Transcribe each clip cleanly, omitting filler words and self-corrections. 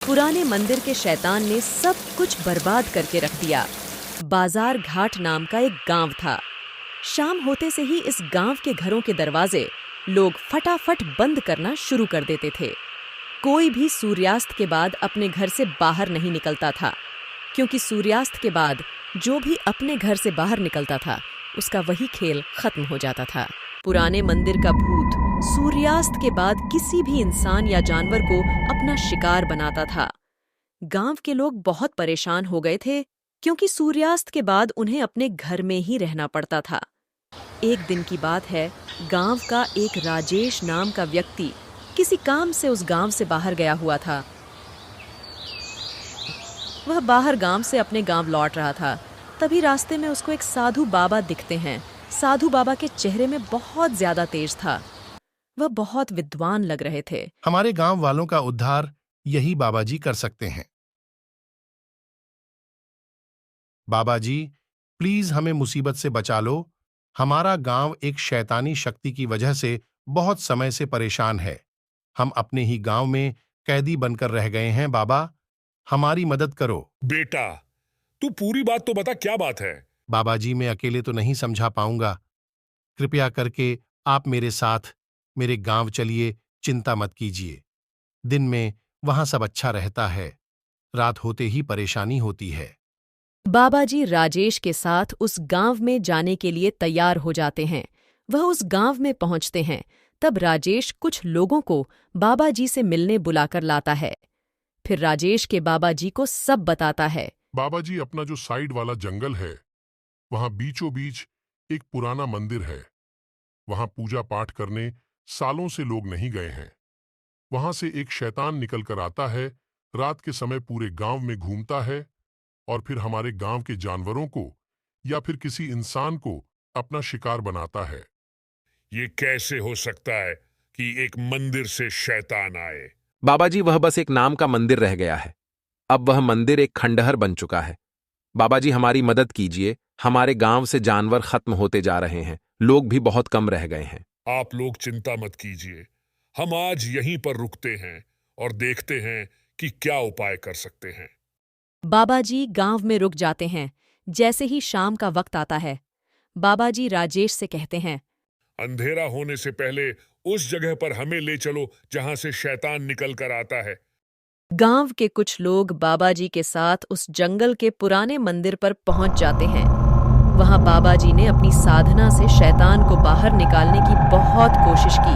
पुराने मंदिर के शैतान ने सब कुछ बर्बाद करके रख दिया। बाजार घाट नाम का एक गांव था। शाम होते से ही इस गांव के घरों के दरवाजे लोग फटाफट बंद करना शुरू कर देते थे। कोई भी सूर्यास्त के बाद अपने घर से बाहर नहीं निकलता था, क्योंकि सूर्यास्त के बाद जो भी अपने घर से बाहर निकलता था उसका वही खेल खत्म हो जाता था। पुराने मंदिर का भूत सूर्यास्त के बाद किसी भी इंसान या जानवर को अपना शिकार बनाता था। गांव के लोग बहुत परेशान हो गए थे, क्योंकि सूर्यास्त के बाद उन्हें अपने घर में ही रहना पड़ता था। एक दिन की बात है, गांव का एक राजेश नाम का व्यक्ति किसी काम से उस गांव से बाहर गया हुआ था। वह बाहर गांव से अपने गांव लौट रहा था। तभी रास्ते में उसको एक साधु बाबा दिखते हैं। साधु बाबा के चेहरे में बहुत ज्यादा तेज था। वह बहुत विद्वान लग रहे थे। हमारे गांव वालों का उद्धार यही बाबा जी कर सकते हैं। बाबा जी, प्लीज हमें मुसीबत से बचा लो। हमारा गांव एक शैतानी शक्ति की वजह से बहुत समय से परेशान है। हम अपने ही गांव में कैदी बनकर रह गए हैं। बाबा, हमारी मदद करो। बेटा, तू पूरी बात तो बता, क्या बात है? बाबा जी, मैं अकेले तो नहीं समझा पाऊंगा। कृपया करके आप मेरे साथ मेरे गांव चलिए। चिंता मत कीजिए। दिन में वहां सब अच्छा रहता है, रात होते ही परेशानी होती है। बाबा जी राजेश के साथ उस गांव में जाने के लिए तैयार हो जाते हैं। वह उस गांव में पहुंचते हैं। तब राजेश कुछ लोगों को बाबा जी से मिलने बुलाकर लाता है। फिर राजेश के बाबा जी को सब बताता है। बाबा जी, अपना जो साइड वाला जंगल है, वहां बीचों बीच एक पुराना मंदिर है। वहां पूजा पाठ करने सालों से लोग नहीं गए हैं। वहां से एक शैतान निकल कर आता है, रात के समय पूरे गांव में घूमता है और फिर हमारे गांव के जानवरों को या फिर किसी इंसान को अपना शिकार बनाता है। ये कैसे हो सकता है कि एक मंदिर से शैतान आए? बाबा जी, वह बस एक नाम का मंदिर रह गया है। अब वह मंदिर एक खंडहर बन चुका है। बाबा जी, हमारी मदद कीजिए। हमारे गांव से जानवर खत्म होते जा रहे हैं, लोग भी बहुत कम रह गए हैं। आप लोग चिंता मत कीजिए, हम आज यहीं पर रुकते हैं और देखते हैं कि क्या उपाय कर सकते हैं। बाबा जी गांव में रुक जाते हैं। जैसे ही शाम का वक्त आता है, बाबा जी राजेश से कहते हैं, अंधेरा होने से पहले उस जगह पर हमें ले चलो जहां से शैतान निकल कर आता है। गांव के कुछ लोग बाबा जी के साथ उस जंगल के पुराने मंदिर पर पहुंच जाते हैं। वहां बाबा जी ने अपनी साधना से शैतान को बाहर निकालने की बहुत कोशिश की,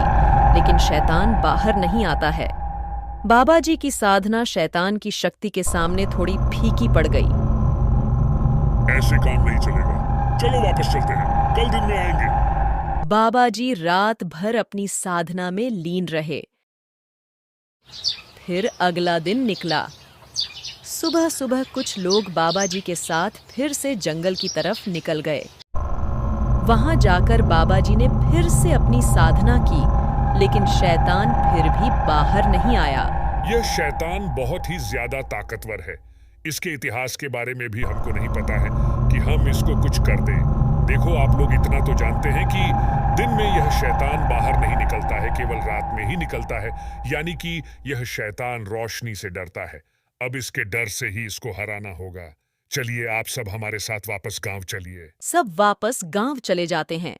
लेकिन शैतान बाहर नहीं आता है। बाबा जी की साधना शैतान की शक्ति के सामने थोड़ी फीकी पड़ गई। ऐसे काम नहीं चलेगा, चलो वापस चलते हैं, कल दिन में आएंगे। बाबा जी रात भर अपनी साधना में लीन रहे। फिर अगला दिन निकला। सुबह सुबह कुछ लोग बाबा जी के साथ फिर से जंगल की तरफ निकल गए। वहां जाकर बाबा जी ने फिर से अपनी साधना की, लेकिन शैतान फिर भी बाहर नहीं आया। यह शैतान बहुत ही ज्यादा ताकतवर है। इसके इतिहास के बारे में भी हमको नहीं पता है कि हम इसको कुछ कर दें। देखो, आप लोग इतना तो जानते हैं कि दिन में यह शैतान बाहर नहीं निकलता है, केवल रात में ही निकलता है। यानी कि यह शैतान रोशनी से डरता है। अब इसके डर से ही इसको हराना होगा। चलिए, आप सब हमारे साथ वापस गांव चलिए। सब वापस गांव चले जाते हैं।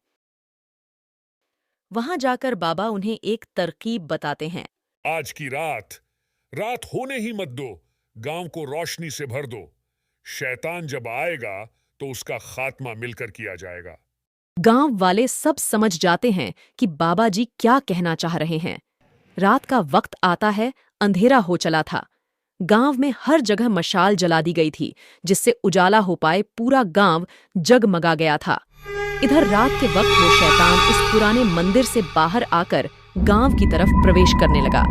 वहां जाकर बाबा उन्हें एक तरकीब बताते हैं। आज की रात होने ही मत दो, गांव को रोशनी से भर दो। शैतान जब आएगा तो उसका खात्मा मिलकर किया जाएगा। गांव वाले सब समझ जाते हैं कि बाबा जी क्या कहना चाह रहे हैं। रात का वक्त आता है, अंधेरा हो चला था। गांव में हर जगह मशाल जला दी गई थी, जिससे उजाला हो पाए पूरा गांव जगमगा गया था। इधर रात के वक्त वो शैतान इस पुराने मंदिर से बाहर आकर गांव की तरफ प्रवेश करने लगा।